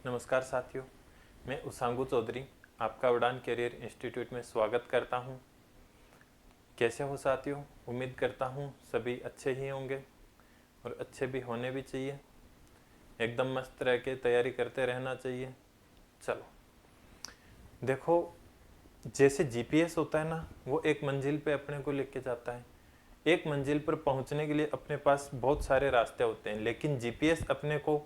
नमस्कार साथियों, मैं उसांगू चौधरी आपका उड़ान कैरियर इंस्टीट्यूट में स्वागत करता हूं। कैसे हो साथियों? उम्मीद करता हूं सभी अच्छे ही होंगे और अच्छे भी होने भी चाहिए। एकदम मस्त रह के तैयारी करते रहना चाहिए। चलो देखो, जैसे जीपीएस होता है ना, वो एक मंजिल पे अपने को लेके जाता है। एक मंजिल पर पहुंचने के लिए अपने पास बहुत सारे रास्ते होते हैं, लेकिन जीपीएस अपने को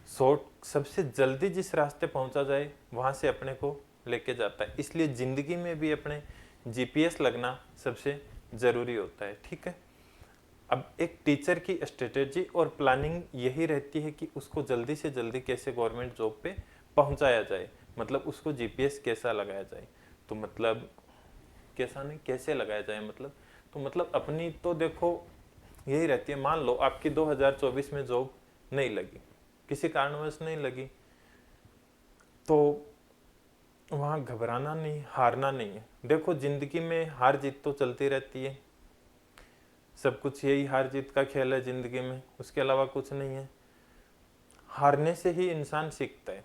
शॉर्ट सबसे जल्दी जिस रास्ते पहुंचा जाए वहां से अपने को लेके जाता है। इसलिए जिंदगी में भी अपने जीपीएस लगना सबसे जरूरी होता है। ठीक है, अब एक टीचर की स्ट्रेटेजी और प्लानिंग यही रहती है कि उसको जल्दी से जल्दी कैसे गवर्नमेंट जॉब पे पहुंचाया जाए, मतलब उसको जीपीएस कैसा लगाया जाए। तो मतलब कैसा नहीं, कैसे लगाया जाए, मतलब अपनी तो देखो यही रहती है। मान लो आपकी 2024 में जॉब नहीं लगी, किसी कारणवश नहीं लगी, तो वहां घबराना नहीं, हारना नहीं है। देखो जिंदगी में हार जीत तो चलती रहती है, सब कुछ यही हार जीत का खेल है जिंदगी में, उसके अलावा कुछ नहीं है। हारने से ही इंसान सीखता है।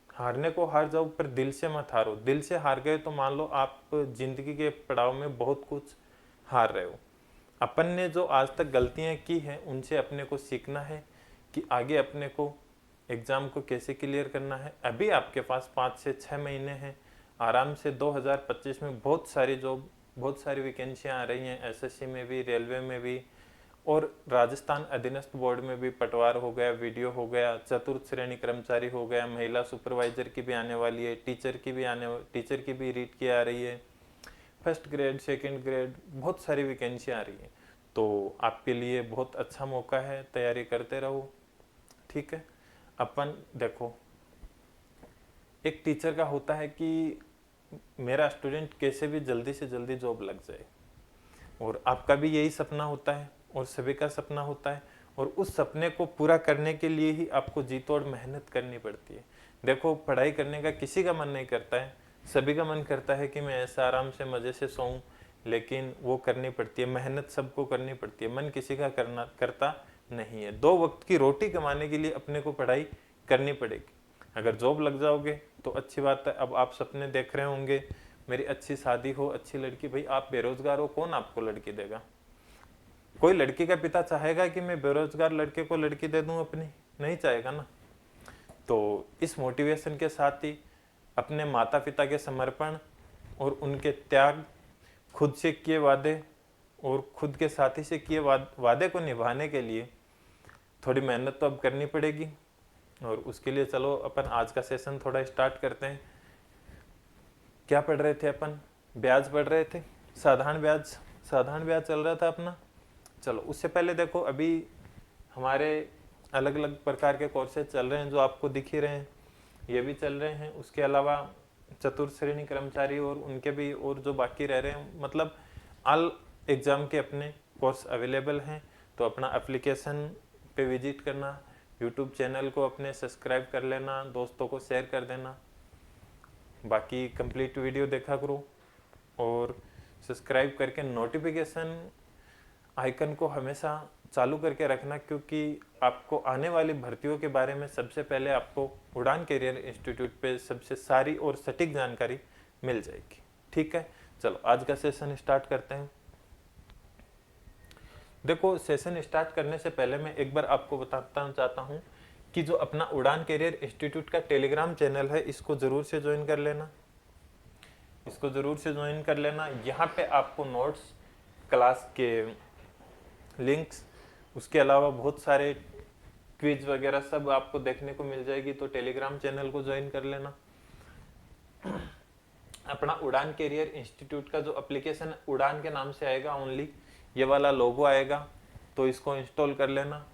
हारने को हार जाओ, पर दिल से मत हारो। दिल से हार गए तो मान लो आप जिंदगी के पड़ाव में बहुत कुछ हार रहे हो। अपन ने जो आज तक गलतियां की हैं उनसे अपने को सीखना है कि आगे अपने को एग्जाम को कैसे क्लियर करना है। अभी आपके पास 5 से 6 महीने हैं आराम से। 2025 में बहुत सारी जॉब, बहुत सारी वैकेंसियां आ रही हैं, एसएससी में भी, रेलवे में भी, और राजस्थान अधीनस्थ बोर्ड में भी पटवार हो गया, वीडियो हो गया, चतुर्थ श्रेणी कर्मचारी हो गया, महिला सुपरवाइजर की भी आने वाली है, टीचर की भी रीट की आ रही है, फर्स्ट ग्रेड, सेकंड ग्रेड, बहुत सारी वैकेंसी आ रही है। तो आपके लिए बहुत अच्छा मौका है, तैयारी करते रहो। ठीक है, अपन देखो, एक टीचर का होता है कि मेरा स्टूडेंट कैसे भी जल्दी से जल्दी जॉब लग जाए, और आपका भी यही सपना होता है और सभी का सपना होता है। और उस सपने को पूरा करने के लिए ही आपको जी तोड़ मेहनत करनी पड़ती है। देखो, पढ़ाई करने का किसी का मन नहीं करता है, सभी का मन करता है कि मैं ऐसा आराम से मज़े से सोऊं, लेकिन वो करनी पड़ती है, मेहनत सबको करनी पड़ती है। मन किसी का करता नहीं है। 2 वक्त की रोटी कमाने के लिए अपने को पढ़ाई करनी पड़ेगी। अगर जॉब लग जाओगे तो अच्छी बात है। अब आप सपने देख रहे होंगे, मेरी अच्छी शादी हो, अच्छी लड़की। भाई आप बेरोजगार हो, कौन आपको लड़की देगा? कोई लड़की का पिता चाहेगा कि मैं बेरोजगार लड़के को लड़की दे दूं अपनी? नहीं चाहेगा ना। तो इस मोटिवेशन के साथ ही अपने माता पिता के समर्पण और उनके त्याग, खुद से किए वादे और खुद के साथी से किए वादे को निभाने के लिए थोड़ी मेहनत तो अब करनी पड़ेगी। और उसके लिए चलो अपन आज का सेशन थोड़ा स्टार्ट करते हैं। क्या पढ़ रहे थे अपन? ब्याज पढ़ रहे थे, साधारण ब्याज। साधारण ब्याज चल रहा था अपना। चलो उससे पहले देखो, अभी हमारे अलग अलग प्रकार के कोर्सेज चल रहे हैं जो आपको दिख ही रहे हैं, ये भी चल रहे हैं। उसके अलावा चतुर्थ श्रेणी कर्मचारी और उनके भी और जो बाकी रह रहे हैं, मतलब ऑल एग्जाम के अपने कोर्स अवेलेबल हैं। तो अपना एप्लीकेशन पे विजिट करना, यूट्यूब चैनल को अपने सब्सक्राइब कर लेना, दोस्तों को शेयर कर देना, बाकी कंप्लीट वीडियो देखा करो, और सब्सक्राइब करके नोटिफिकेशन आइकन को हमेशा चालू करके रखना, क्योंकि आपको आने वाली भर्तियों के बारे में सबसे पहले आपको उड़ान कैरियर इंस्टीट्यूट पे सबसे सारी और सटीक जानकारी मिल जाएगी। ठीक है, चलो आज का सेशन स्टार्ट करते हैं। देखो, सेशन स्टार्ट करने से पहले मैं एक बार आपको बताना चाहता हूँ कि जो अपना उड़ान कैरियर इंस्टीट्यूट का टेलीग्राम चैनल है, इसको जरूर से ज्वाइन कर लेना। इसको जरूर से ज्वाइन कर लेना। यहाँ पे आपको नोट्स, क्लास के लिंक्स, उसके अलावा बहुत सारे क्विज वगैरह सब आपको देखने को मिल जाएगी। तो टेलीग्राम चैनल को ज्वाइन कर लेना। अपना उड़ान कैरियर इंस्टीट्यूट का जो एप्लीकेशन उड़ान के नाम से आएगा, ओनली ये वाला लोगो आएगा, तो इसको इंस्टॉल कर लेना।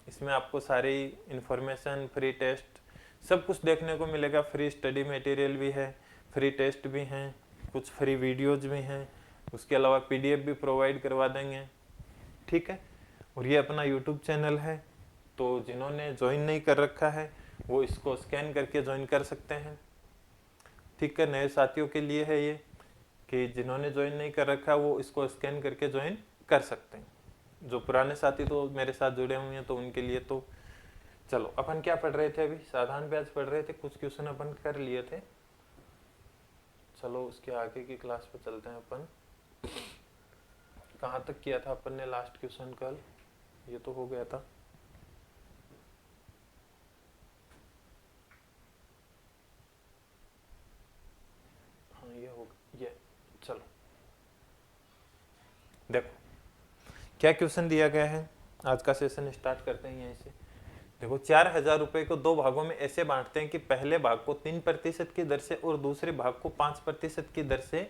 इसमें आपको सारी इंफॉर्मेशन, फ्री टेस्ट, सब कुछ देखने को मिलेगा। फ्री स्टडी मटेरियल भी है, फ्री टेस्ट भी हैं, कुछ फ्री वीडियोज भी हैं, उसके अलावा पीडीएफ भी प्रोवाइड करवा देंगे। ठीक है, और ये अपना यूट्यूब चैनल है, तो जिन्होंने ज्वाइन नहीं कर रखा है वो इसको स्कैन करके ज्वाइन कर सकते हैं। ठीक है, नए साथियों के लिए है ये, कि जिन्होंने ज्वाइन नहीं कर रखा वो इसको स्कैन करके ज्वाइन कर सकते हैं। जो पुराने साथी तो मेरे साथ जुड़े हुए हैं तो उनके लिए तो चलो अपन क्या पढ़ रहे थे अभी, साधारण ब्याज पढ़ रहे थे, कुछ क्वेश्चन अपन कर लिए थे। चलो उसके आगे की क्लास पे चलते हैं अपन। कहाँ तक किया था अपन ने लास्ट क्वेश्चन कल, ये तो हो गया था। हाँ ये हो ये, चलो देखो क्या क्वेश्चन दिया गया है। आज का सेशन स्टार्ट करते हैं यहीं से। देखो 4,000 रुपए को दो भागों में ऐसे बांटते हैं कि पहले भाग को 3% की दर से और दूसरे भाग को 5% की दर से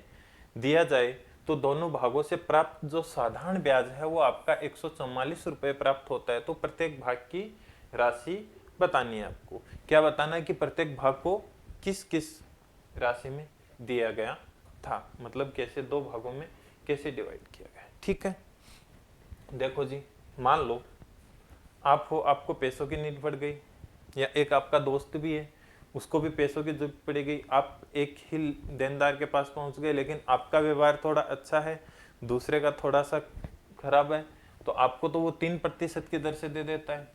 दिया जाए, तो दोनों भागों से प्राप्त जो साधारण ब्याज है वो आपका 144 रुपए प्राप्त होता है। तो प्रत्येक भाग की राशि बतानी है आपको। क्या बताना है कि प्रत्येक भाग को किस किस राशि में दिया गया था, मतलब कैसे दो भागों में कैसे डिवाइड किया गया। ठीक है, देखो जी, मान लो आप हो, आपको पैसों की नीड पड़ गई, या एक आपका दोस्त भी है, उसको भी पैसों की जरूरत पड़ गई। आप एक ही देनदार के पास पहुंच गए, लेकिन आपका व्यवहार थोड़ा अच्छा है, दूसरे का थोड़ा सा खराब है, तो आपको तो वो 3% की दर से दे देता है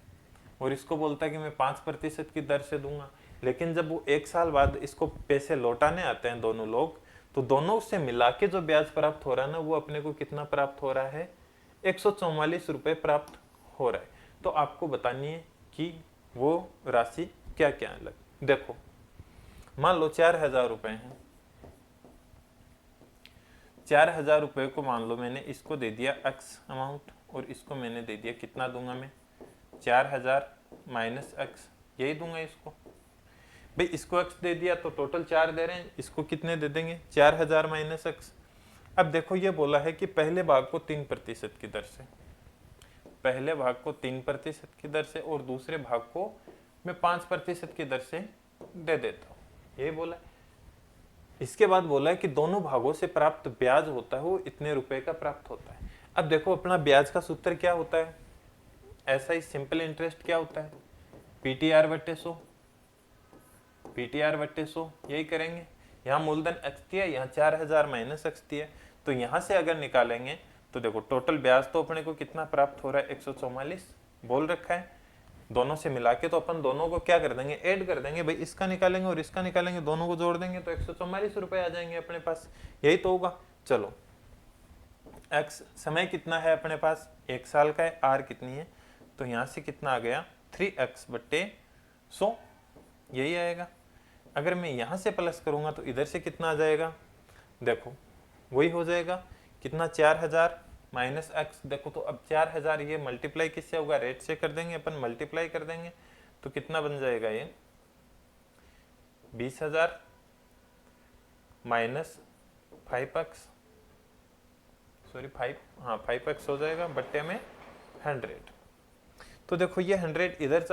और इसको बोलता है कि मैं 5% की दर से दूंगा। लेकिन जब वो 1 साल बाद इसको पैसे लौटाने आते हैं दोनों लोग, तो दोनों से मिला के जो ब्याज प्राप्त हो रहा है ना, वो अपने को कितना प्राप्त हो रहा है, 144 रुपए प्राप्त हो रहा है। तो आपको बतानी है कि वो राशि क्या क्या है। अलग देखो, मान लो 4,000 रुपए हैं। 4,000 रुपए को मान लो मैंने इसको दे दिया एक्स अमाउंट, और इसको मैंने दे दिया, कितना दूंगा मैं, 4,000 माइनस एक्स, यही दूंगा इसको। भाई इसको एक्स दे दिया तो टोटल 4 दे रहे हैं, इसको कितने दे देंगे, 4,000 माइनस एक्स। अब देखो ये बोला है कि पहले भाग को 3% की दर से, पहले भाग को 3% की दर से और दूसरे भाग को मैं 5% की दर से दे देता हूँ, यही बोला है। इसके बाद बोला है कि दोनों भागों से प्राप्त ब्याज होता है वो इतने रुपए का प्राप्त होता है। अब देखो अपना ब्याज का सूत्र क्या होता है, ऐसा ही सिंपल इंटरेस्ट क्या होता है, पीटीआर बट्टे 100, पीटीआर बट्टे 100, यही करेंगे। यहाँ मूलधन एक्स दिया, यहाँ 4,000 माइनस एक्स दिया, तो यहाँ से अगर निकालेंगे तो देखो टोटल ब्याज तो अपने को कितना प्राप्त हो रहा है, 144 बोल रखा है। दोनों से मिला के तो अपन दोनों को क्या कर देंगे, ऐड कर देंगे। भाई इसका निकालेंगे और इसका निकालेंगे, दोनों को जोड़ देंगे तो 144 रुपए आ जाएंगे अपने पास, यही तो होगा। चलो एक्स समय कितना है अपने पास, 1 साल का है, आर कितनी है, तो यहाँ से कितना आ गया, 3x बट्टे 100, यही आएगा। अगर मैं यहाँ से प्लस करूंगा तो इधर से कितना आ जाएगा, देखो वही हो जाएगा, कितना, 4,000 माइनस एक्स। देखो तो अब 4,000 ये मल्टीप्लाई किससे होगा, रेट से कर देंगे अपन, मल्टीप्लाई कर देंगे तो कितना बन जाएगा, ये 20,000 माइनस 5x, सॉरी 5, हाँ 5x हो जाएगा, बट्टे में 100। तो देखो ये 100 इधर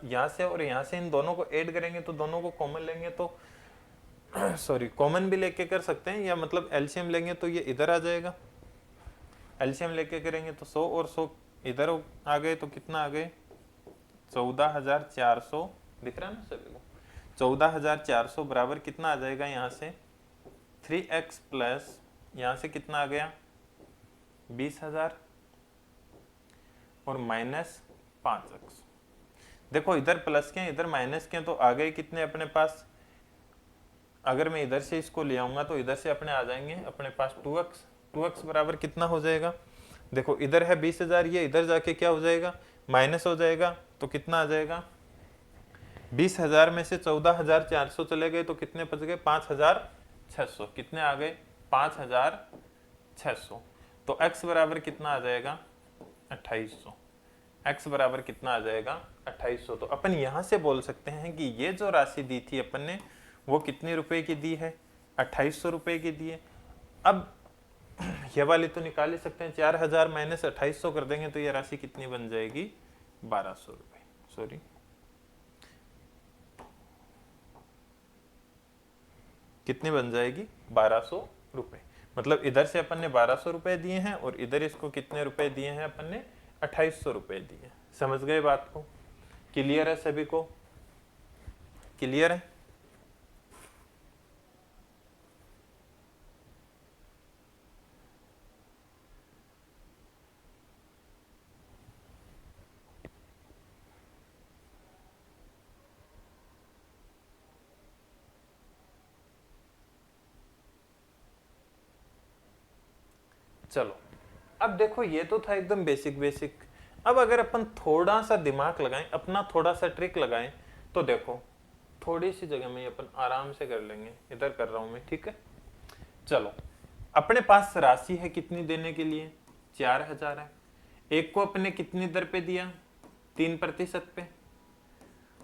यहाँ से और यहाँ से इन दोनों को ऐड करेंगे तो दोनों को कॉमन लेंगे तो सॉरी कॉमन भी लेके कर सकते हैं, या मतलब एलसीएम लेंगे तो ये इधर आ जाएगा। एलसीएम लेके करेंगे तो 100 और 100 इधर आ गए तो कितना आ गए, 14,400, दिख रहा है ना सभी को, 14,400 बराबर कितना आ जाएगा, यहाँ से 3x प्लस यहाँ से कितना आ गया, 20,000 और माइनस 5x। देखो इधर प्लस के इधर माइनस के तो आ गए कितने अपने पास, अगर मैं इधर से इसको ले आऊंगा तो इधर से अपने आ जाएंगे अपने पास 2x। 2x बराबर कितना हो जाएगा, देखो इधर है 20,000, ये इधर जाके क्या हो जाएगा, माइनस हो जाएगा, तो कितना आ जाएगा, 20,000 में से 14,400 चले गए तो कितने बच गए, 5,600, कितने आ गए, 5,600। तो x बराबर कितना आ जाएगा, 2,800। x बराबर कितना आ जाएगा, 2,800। तो अपन यहां से बोल सकते हैं कि ये जो राशि दी थी अपन ने वो कितने रुपए की दी है, 2,800 रुपए की दी है। अब ये वाली तो निकाल ही सकते हैं, 4,000 माइनस 2,800 कर देंगे तो ये राशि कितनी बन जाएगी, 1,200 रुपए, सॉरी कितनी बन जाएगी, 1,200 रुपए। मतलब इधर से अपन ने 1,200 रुपए दिए हैं और इधर इसको कितने रुपए दिए हैं अपन ने, 2,800 रुपए दिए। समझ गए बात को, क्लियर है सभी को, क्लियर है। चलो अब देखो, ये तो था एकदम बेसिक बेसिक। अब अगर अपन थोड़ा सा दिमाग लगाएं, अपना थोड़ा सा ट्रिक लगाएं, तो देखो थोड़ी सी जगह में अपन आराम से कर लेंगे। इधर कर रहा हूं मैं, ठीक है। चलो, अपने पास राशि है कितनी देने के लिए, 4000 है। एक को अपने कितनी दर पे दिया, 3% पे,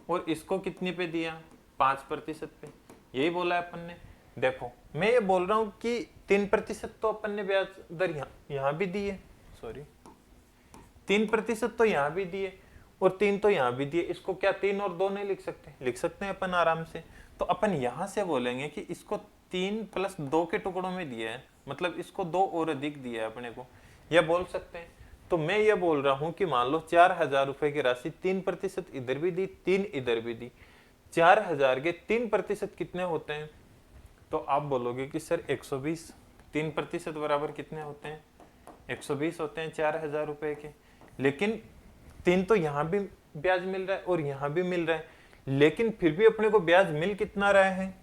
और इसको कितनी पे दिया, 5% पे। यही बोला है अपन ने। देखो मैं ये बोल रहा हूं कि 3% तो अपन ने ब्याज दर यहां भी दी है, सॉरी 3% तो यहां भी दिए, और 3 तो यहां भी दिए। इसको क्या 3 और 2 नहीं लिख सकते? लिख सकते हैं अपन आराम से। तो अपन यहां से बोलेंगे कि इसको 3 + 2 के टुकड़ों में दिया है, मतलब इसको 2 और अधिक दिया है अपने को, यह बोल सकते हैं। तो मैं ये बोल रहा हूं कि मान लो 4000 रुपए की राशि 3% इधर भी दी, 3 इधर भी दी। 4000 के 3% कितने होते हैं? तो आप बोलोगे कि सर 120। 3% बराबर कितने होते हैं? 120 होते हैं 4000 रुपए के। लेकिन 3 तो यहां भी ब्याज मिल रहा है और यहां भी मिल रहा है, लेकिन फिर भी अपने को ब्याज मिल कितना रहा है?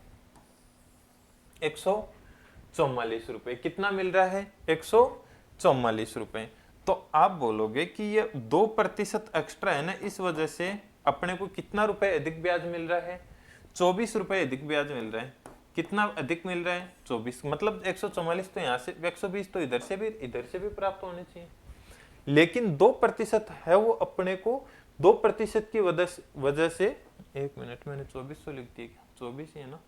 144 रुपए। कितना मिल रहा है? 144 रुपए। तो आप बोलोगे कि ये 2% एक्स्ट्रा है ना, इस वजह से अपने को कितना रुपए अधिक ब्याज मिल रहा है? 24 रुपए अधिक ब्याज मिल रहा है। कितना अधिक मिल रहा है? 24। मतलब 144 तो यहाँ से, 120 तो इधर से भी प्राप्त होने चाहिए। लेकिन 2% है वो अपने को 2% की वजह से, एक मिनट, मैंने 2400 लिख दिया क्या? 24 ही है ना?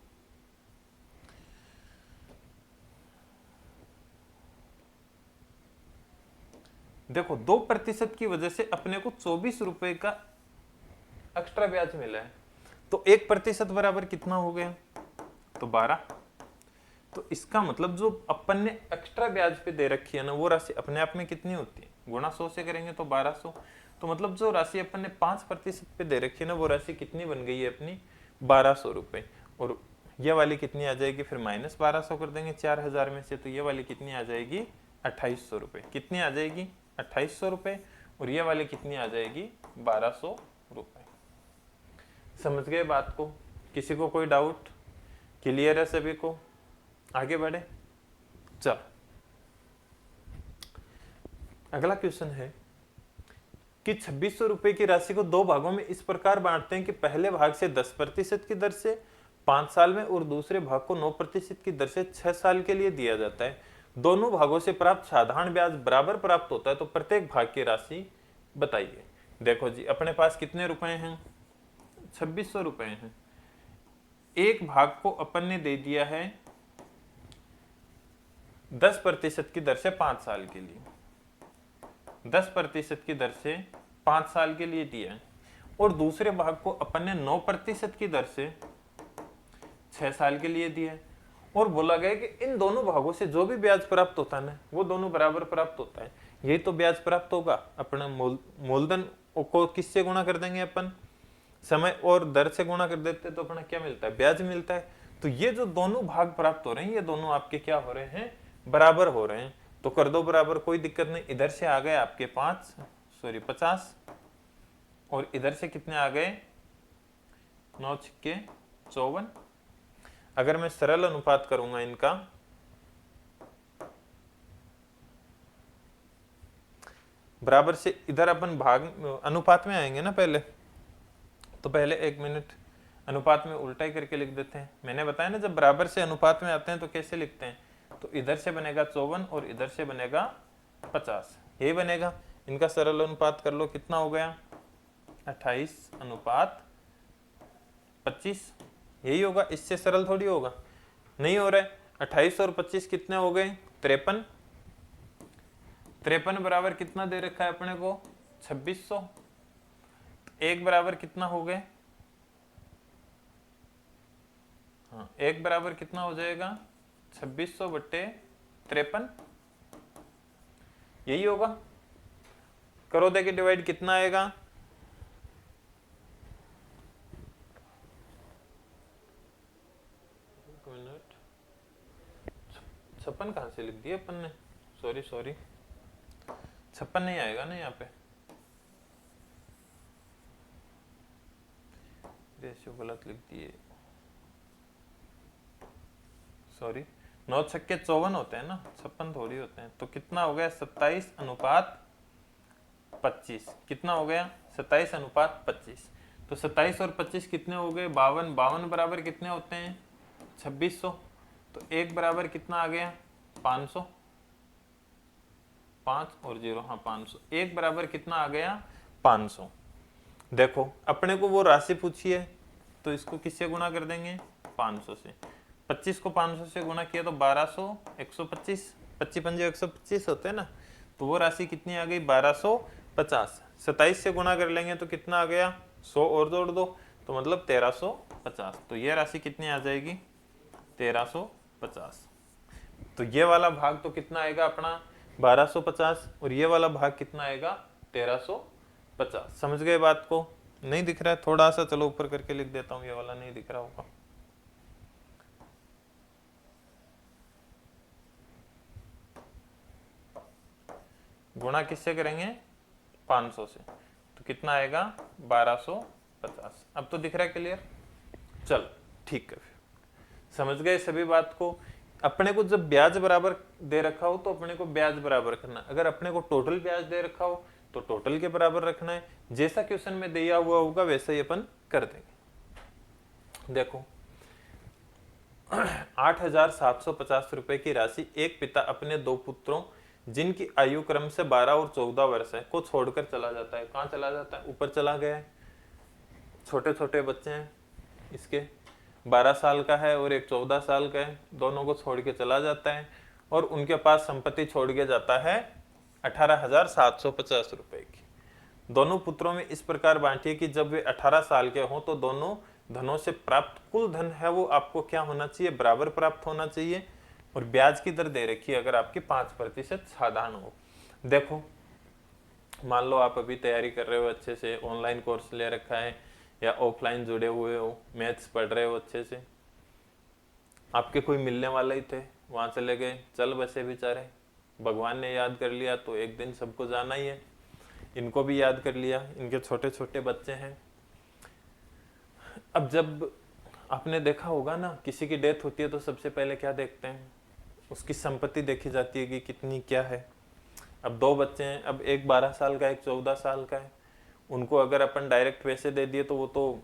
देखो 2% की वजह से अपने को 24 रुपए का एक्स्ट्रा ब्याज मिला है। तो 1% बराबर कितना हो गया? तो 12। तो इसका मतलब जो अपन ने एक्स्ट्रा ब्याज पे दे रखी है ना, वो राशि अपने आप में कितनी होती है? गुणा 100 से करेंगे तो 1200। तो मतलब जो राशि अपन ने 5% पे दे रखी है ना, वो राशि कितनी बन गई है अपनी? 1200 रुपए। और ये वाली कितनी आ जाएगी फिर? -1200 कर देंगे 4000 में से, तो ये वाली कितनी आ जाएगी? 2800 रुपए। कितनी आ जाएगी? 2800 रुपए। और ये वाली कितनी आ जाएगी? 1200 रुपए। समझ गए बात को? किसी को कोई डाउट? क्लियर है सभी को? आगे बढ़े। चल, अगला क्वेश्चन है कि 2600 रुपए की राशि को 2 भागों में इस प्रकार बांटते हैं कि पहले भाग से 10% की दर से 5 साल में और दूसरे भाग को 9% की दर से 6 साल के लिए दिया जाता है। दोनों भागों से प्राप्त साधारण ब्याज बराबर प्राप्त होता है, तो प्रत्येक भाग की राशि बताइए। देखो जी, अपने पास कितने रुपए हैं? 2600 रुपए हैं। एक भाग को अपन ने दे दिया है 10% की दर से 5 साल के लिए, 10% की दर से 5 साल के लिए दिया है, और दूसरे भाग को अपन ने 9% की दर से 6 साल के लिए दिया है। और बोला गया कि इन दोनों भागों से जो भी ब्याज प्राप्त होता है ना, वो दोनों बराबर प्राप्त होता है। यही तो ब्याज प्राप्त होगा। अपना मूलधन को किससे गुणा कर देंगे अपन? समय और दर से गुणा कर देते तो अपना क्या मिलता है? ब्याज मिलता है। तो ये जो दोनों भाग प्राप्त हो रहे हैं, ये दोनों आपके क्या हो रहे हैं? बराबर हो रहे हैं। तो कर दो बराबर, कोई दिक्कत नहीं। इधर से आ गए आपके 50, और इधर से कितने आ गए? 9 छक्के 54। अगर मैं सरल अनुपात करूंगा इनका, बराबर से इधर अपन भाग अनुपात में आएंगे ना पहले, तो पहले 1 मिनट अनुपात में उल्टा ही करके लिख देते हैं। मैंने बताया ना, जब बराबर से अनुपात में आते हैं तो कैसे लिखते हैं? तो इधर से बनेगा 54 और इधर से बनेगा 50, यही बनेगा। इनका सरल अनुपात कर लो, कितना हो गया? 28/25, यही होगा। इससे सरल थोड़ी होगा, नहीं हो रहा है। 28 और 25 कितने हो गए? 53। 53 बराबर कितना दे रखा है अपने को? 2600। एक बराबर कितना हो गए? हाँ, एक बराबर कितना हो जाएगा? 2600/53, यही होगा। करो देखिए डिवाइड, कितना आएगा? एक मिनट, 56 कहां से लिख दिया अपन ने? सॉरी 56 नहीं आएगा ना यहाँ पे, रेशियो गलत लिख दिए, सॉरी। 9 छक्के 54 होते हैं ना, 56 थोड़ी होते हैं। तो कितना हो गया 27:25। कितना हो गया 27:25। तो 27 और 25 कितने हो गए 52। 52 बराबर कितने होते हैं 2600। तो एक बराबर कितना आ गया 500। 5 और 0, हाँ 500। एक बराबर कितना आ गया 500। देखो अपने को वो राशि पूछी है तो इसको किससे गुणा कर देंगे 500 से। 25 को 500 से गुणा किया तो 1200 125। 25 पंजे 125 होते हैं ना। तो वो राशि कितनी आ गई 1250। 27 से गुणा कर लेंगे तो कितना आ गया 100 और जोड़ दो तो मतलब 1350। तो ये राशि कितनी आ जाएगी 1350। तो ये वाला भाग तो कितना आएगा अपना 1250 और ये वाला भाग कितना आएगा 1350। समझ गए बात को? नहीं दिख रहा है थोड़ा सा, चलो ऊपर करके लिख देता हूं, ये वाला नहीं दिख रहा होगा। गुणा किससे करेंगे 500 से, तो कितना आएगा 1250। अब तो दिख रहा है क्लियर? चल ठीक है, फिर समझ गए सभी बात को। अपने को जब ब्याज बराबर दे रखा हो तो अपने को ब्याज बराबर करना, अगर अपने को टोटल ब्याज दे रखा हो तो टोटल के बराबर रखना है। जैसा क्वेश्चन में दिया हुआ होगा वैसा ही अपन कर देंगे। देखो 8,750 रुपए की राशि एक पिता अपने दो पुत्रों जिनकी आयु क्रम से 12 और 14 वर्ष है को छोड़कर चला जाता है। कहाँ चला जाता है? ऊपर चला गया है। छोटे छोटे बच्चे हैं इसके, 12 साल का है और एक 14 साल का है, दोनों को छोड़ के चला जाता है और उनके पास संपत्ति छोड़ के जाता है 18,750 रुपए की। दोनों पुत्रों में इस प्रकार बांटिए कि जब वे 18 साल के हों तो दोनों धनों से प्राप्त कुल धन है वो आपको क्या होना चाहिए बराबर प्राप्त होना चाहिए। और ब्याज की दर दे रखी है अगर आपकी 5% साधारण हो। देखो मान लो आप अभी तैयारी कर रहे हो अच्छे से, ऑनलाइन कोर्स ले रखा है या ऑफलाइन जुड़े हुए हो, मैथ्स पढ़ रहे हो अच्छे से, आपके कोई मिलने वाले ही थे वहां चले गए, चल बसे बेचारे, भगवान ने याद कर लिया तो एक दिन सबको जाना ही है। इनको भी याद कर लिया, इनके छोटे छोटे बच्चे हैं। अब जब आपने देखा होगा ना किसी की डेथ होती है तो सबसे पहले क्या देखते हैं, उसकी संपत्ति देखी जाती है कि कितनी क्या है। अब दो बच्चे हैं, अब एक 12 साल का एक 14 साल का है, उनको अगर अपन डायरेक्ट पैसे दे दिए तो वो तो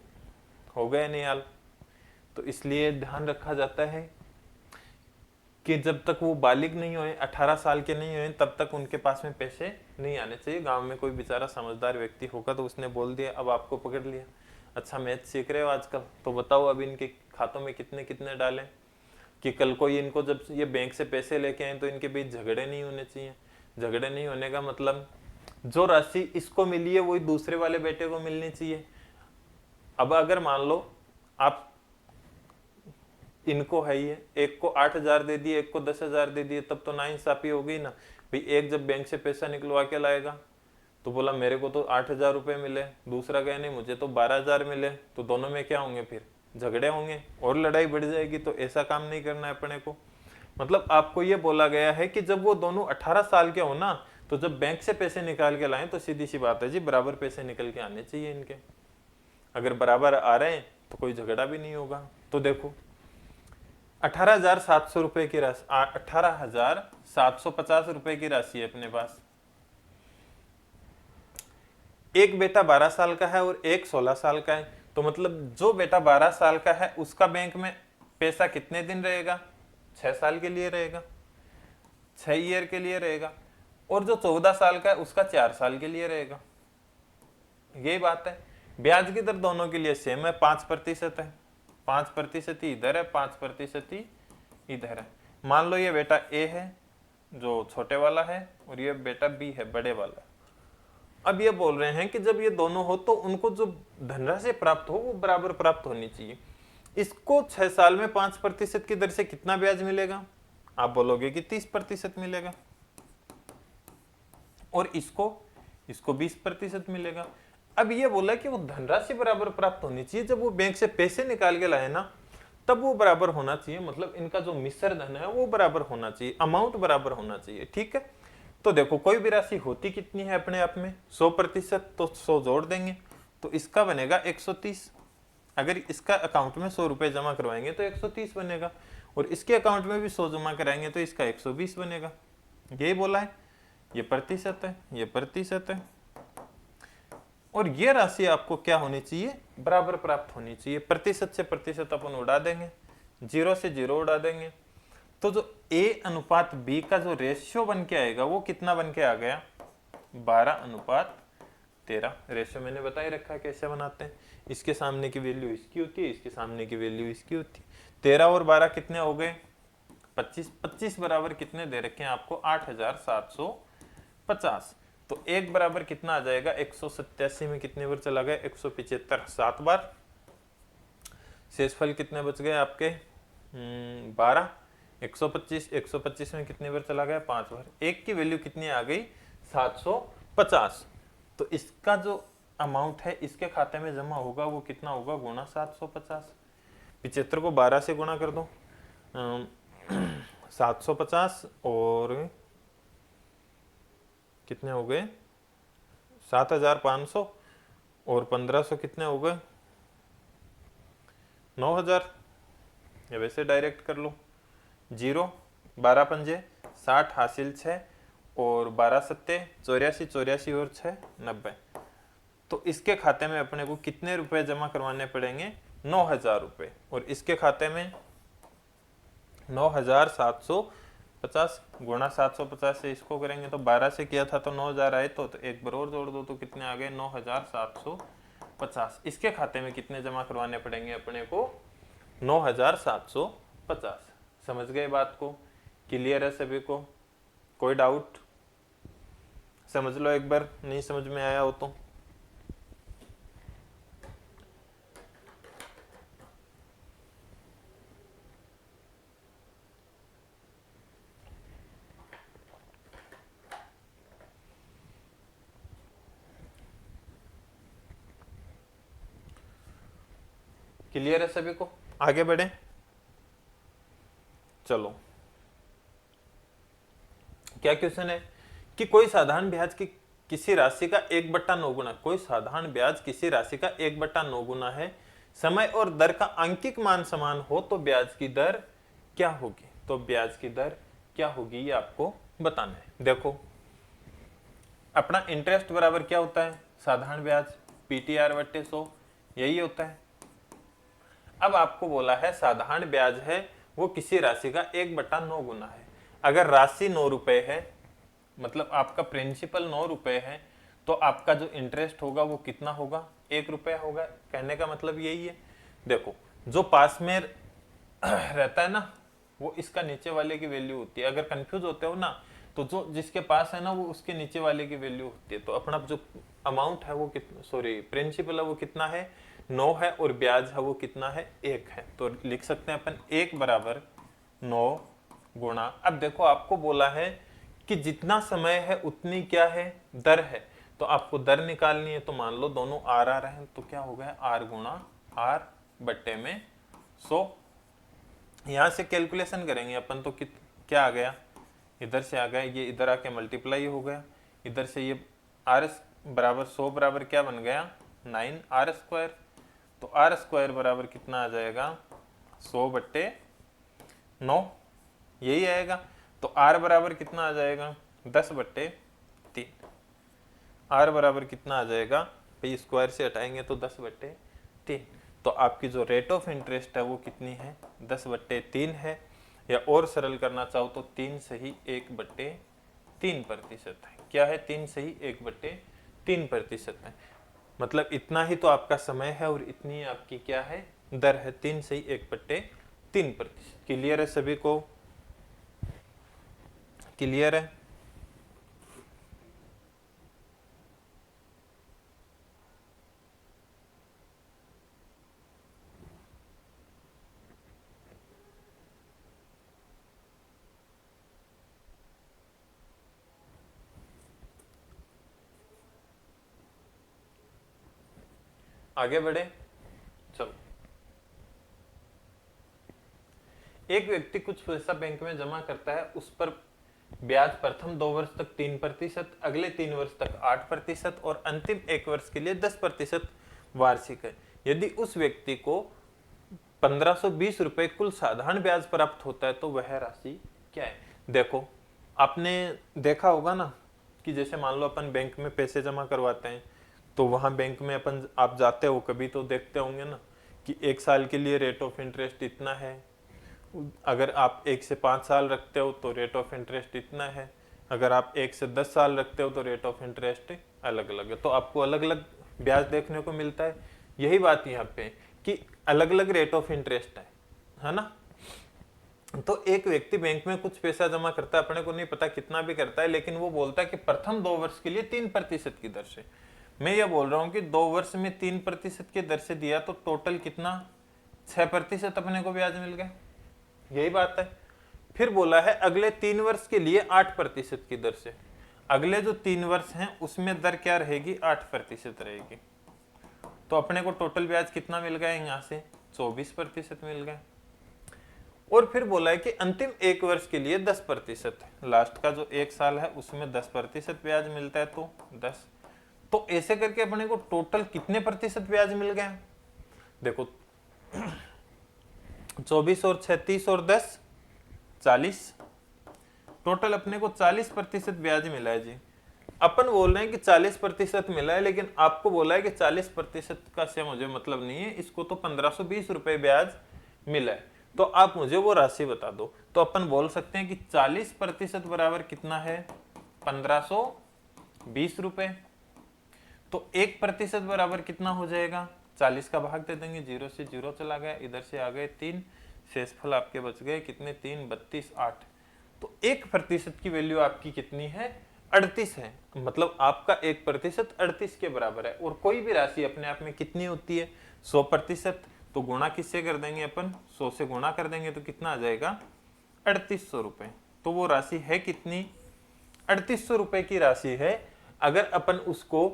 हो गए निहाल। तो इसलिए ध्यान रखा जाता है कि जब तक वो बालिग नहीं हुए 18 साल के नहीं हुए तब तक उनके पास में पैसे नहीं आने चाहिए। गांव में कोई बेचारा समझदार व्यक्ति होगा तो उसने बोल दिया, अब आपको पकड़ लिया, अच्छा मैथ सीख रहे हो आजकल तो बताओ अब इनके खातों में कितने कितने डालें कि कल को इनको जब ये बैंक से पैसे लेके आए तो इनके बीच झगड़े नहीं होने चाहिए। झगड़े नहीं होने का मतलब जो राशि इसको मिली है वही दूसरे वाले बेटे को मिलनी चाहिए। अब अगर मान लो आप इनको है ही है, एक को 8,000 दे दिए एक को 10,000 दे दिए, तब तो नाइंसाफी हो गई ना भाई। एक जब बैंक से पैसा निकलवा के लाएगा तो बोला मेरे को तो 8,000 रुपए मिले, दूसरा कहे नहीं मुझे तो 12,000 मिले, तो दोनों में क्या होंगे फिर झगड़े होंगे और लड़ाई बढ़ जाएगी। तो ऐसा काम नहीं करना है अपने को। मतलब आपको ये बोला गया है कि जब वो दोनों 18 साल के हो ना तो जब बैंक से पैसे निकाल के लाएं तो सीधी सी बात है जी बराबर पैसे निकल के आने चाहिए इनके। अगर बराबर आ रहे हैं तो कोई झगड़ा भी नहीं होगा। तो देखो 18,700 रुपए की राशि, 18,750 रुपए की राशि है अपने पास। एक बेटा 12 साल का है और एक 16 साल का है, तो मतलब जो बेटा 12 साल का है उसका बैंक में पैसा कितने दिन रहेगा 6 साल के लिए रहेगा, 6 ईयर के लिए रहेगा। और जो 14 साल का है उसका 4 साल के लिए रहेगा। यही बात है। ब्याज की दर दोनों के लिए सेम है, 5% है। 5% ही इधर है, 5% ही इधर है। मान लो ये बेटा ए है जो छोटे वाला है और ये बेटा बी है बड़े वाला। अब ये बोल रहे हैं कि जब ये दोनों हो तो उनको जो धनराशि प्राप्त हो वो बराबर प्राप्त होनी चाहिए। इसको 6 साल में 5% की दर से कितना ब्याज मिलेगा? आप बोलोगे कि 30% मिलेगा। और इसको 20% मिलेगा। अब ये बोला कि वो धनराशि बराबर प्राप्त होनी चाहिए, जब वो बैंक से पैसे निकाल के लाए ना तब वो बराबर होना चाहिए। मतलब इनका जो मिश्र धन है वो बराबर होना चाहिए, अमाउंट बराबर होना चाहिए। ठीक है, तो देखो कोई भी राशि होती कितनी है अपने आप में 100%, तो 100 जोड़ देंगे तो इसका बनेगा 130। अगर इसका अकाउंट में 100 रुपए जमा करवाएंगे तो 130 बनेगा। और इसके अकाउंट में भी 100 जमा कराएंगे तो इसका 120 बनेगा। यही बोला है, ये प्रतिशत है, ये प्रतिशत है, और ये राशि आपको क्या होनी चाहिए, बराबर प्राप्त होनी चाहिए। प्रतिशत से प्रतिशत अपन उड़ा देंगे, 0 से 0 उड़ा देंगे, तो जो A अनुपात B का जो रेशियो बन के आएगा वो कितना बन के आ गया, 12:13। रेशियो मैंने बता ही रखा है कैसे बनाते हैं। इसके सामने की वैल्यू इसकी होती है, इसके सामने की वैल्यू इसकी होती है। 13 और 12 कितने हो गए, 25। 25 बराबर कितने दे रखे हैं आपको, 8750। तो 1 बराबर कितना आ जाएगा, 187 में कितने बार चला गया, 175, 7 बार। शेषफल कितने बच गए आपके, 12। 125 में कितने बार चला गया, 5 बार। 1 की वैल्यू कितनी आ गई, 750। तो इसका जो अमाउंट है इसके खाते में जमा होगा वो कितना होगा, गुना 750। 75 को 12 से गुणा कर दो, 750 और कितने हो गए, 7500 और 1500 कितने हो गए, 9000। या वैसे डायरेक्ट कर लो, 0, 12 पंजे 60 हासिल 6 और 12 सत्ते 84, 84 और 6 90। तो इसके खाते में अपने को कितने रुपए जमा करवाने पड़ेंगे, 9000 रुपए। और इसके खाते में 9750 गुणा 750 से इसको करेंगे तो 12 से किया था तो 9000 आए, तो एक बार और जोड़ दो तो कितने आ गए, 9750। इसके खाते में कितने जमा करवाने पड़ेंगे अपने को, 9750। समझ गए बात को, क्लियर है सभी को, कोई डाउट, समझ लो एक बार, नहीं समझ में आया हो तो। क्लियर है सभी को, आगे बढ़े। चलो, क्या क्वेश्चन है कि कोई साधारण ब्याज की किसी राशि का 1/9 गुना, कोई साधारण ब्याज किसी राशि का 1/9 गुना है, समय और दर का अंकिक मान समान हो तो ब्याज की दर क्या होगी। तो ब्याज की दर क्या होगी ये आपको बताना है। देखो, अपना इंटरेस्ट बराबर क्या होता है, साधारण ब्याज PTR/100, यही होता है। अब आपको बोला है साधारण ब्याज है वो किसी राशि का 1/9 गुना है। अगर राशि 9 रुपए है, मतलब आपका प्रिंसिपल 9 रुपए है, तो आपका जो इंटरेस्ट होगा वो कितना होगा, 1 रुपया होगा। कहने का मतलब यही है। देखो, जो पास में रहता है ना वो इसका नीचे वाले की वैल्यू होती है। अगर कंफ्यूज होते हो ना तो जो जिसके पास है ना वो उसके नीचे वाले की वैल्यू होती है। तो अपना जो अमाउंट है वो कितना, सॉरी प्रिंसिपल है वो कितना है, 9 है, और ब्याज है वो कितना है, 1 है। तो लिख सकते हैं अपन 1 बराबर 9 गुणा। अब देखो आपको बोला है कि जितना समय है उतनी क्या है, दर है। तो आपको दर निकालनी है, तो मान लो दोनों आर आ रहे हैं, तो क्या हो गया, आर गुणा आर बट्टे में 100। यहां से कैलकुलेशन करेंगे अपन तो क्या आ गया, इधर से आ गया, ये इधर आके मल्टीप्लाई हो गया, इधर से ये आर बराबर 100 बराबर क्या बन गया, 9r²। तो r² बराबर कितना आ जाएगा, 100/9, यही आएगा। तो r बराबर कितना आ जाएगा, 10/3। r बराबर कितना आ जाएगा भाई, स्क्वायर से हटाएंगे तो 10/3। तो आपकी जो रेट ऑफ इंटरेस्ट है वो कितनी है, 10/3 है। या और सरल करना चाहो तो 3 सही 1/3% है। क्या है, 3 सही 1/3% है। मतलब इतना ही तो आपका समय है और इतनी आपकी क्या है, दर है, 3 सही 1/3%। क्लियर है सभी को, क्लियर है। आगे बढ़े, चलो। एक व्यक्ति कुछ पैसा बैंक में जमा करता है, उस पर ब्याज प्रथम 2 वर्ष तक 3%, अगले 3 वर्ष तक 8% और अंतिम 1 वर्ष के लिए 10% वार्षिक है। यदि उस व्यक्ति को 1520 रुपए कुल साधारण ब्याज प्राप्त होता है, तो वह राशि क्या है? देखो, आपने देखा होगा ना कि जैसे मान लो अपन बैंक में पैसे जमा करवाते हैं, तो वहां बैंक में अपन आप जाते हो कभी तो देखते होंगे ना कि 1 साल के लिए रेट ऑफ इंटरेस्ट इतना है, अगर आप 1 से 5 साल रखते हो तो रेट ऑफ इंटरेस्ट इतना है, अगर आप 1 से 10 साल रखते हो तो रेट ऑफ इंटरेस्ट अलग अलग है। तो आपको अलग अलग ब्याज देखने को मिलता है। यही बात यहाँ पे कि अलग अलग रेट ऑफ इंटरेस्ट है ना। तो एक व्यक्ति बैंक में कुछ पैसा जमा करता है, अपने को नहीं पता कितना भी करता है, लेकिन वो बोलता है कि प्रथम 2 वर्ष के लिए 3% की दर से। मैं ये बोल रहा हूँ कि 2 वर्ष में 3% की दर से दिया तो टोटल कितना, 6% अपने को ब्याज मिल गया। यही बात है। फिर बोला है अगले 3 वर्ष के लिए 8% की दर से। अगले जो 3 वर्ष हैं उसमें दर क्या रहेगी, 8% रहेगी। तो अपने को टोटल ब्याज कितना मिल गया यहाँ से, 24% मिल गया। और फिर बोला है कि अंतिम 1 वर्ष के लिए 10%, लास्ट का जो 1 साल है उसमें 10% ब्याज मिलता है, तो 10। तो ऐसे करके अपने को टोटल कितने प्रतिशत ब्याज मिल गया? देखो 24 और 6 30 और 10 40, टोटल अपने को 40% ब्याज मिला है जी। अपन बोल रहे हैं कि 40% मिला है, लेकिन आपको बोला है कि 40% का से मुझे मतलब नहीं है, इसको तो 1520 रुपए ब्याज मिला है, तो आप मुझे वो राशि बता दो। तो अपन बोल सकते हैं कि 40% बराबर कितना है, 1520 रुपए। तो 1% बराबर कितना हो जाएगा, 40 का भाग दे देंगे, 0 से 0 चला गया, इधर से आ गए 3, शेषफल आपके बच गए कितने, 3 32 8। तो 1% की वैल्यू आपकी कितनी है, 38 है। मतलब आपका 1% 38 के बराबर है। और कोई भी राशि अपने आप में कितनी होती है, 100%। तो गुणा किससे कर देंगे अपन, 100 से गुणा कर देंगे तो कितना आ जाएगा, 3800 रुपए। तो वो राशि है कितनी, 3800 रुपए की राशि है। अगर अपन उसको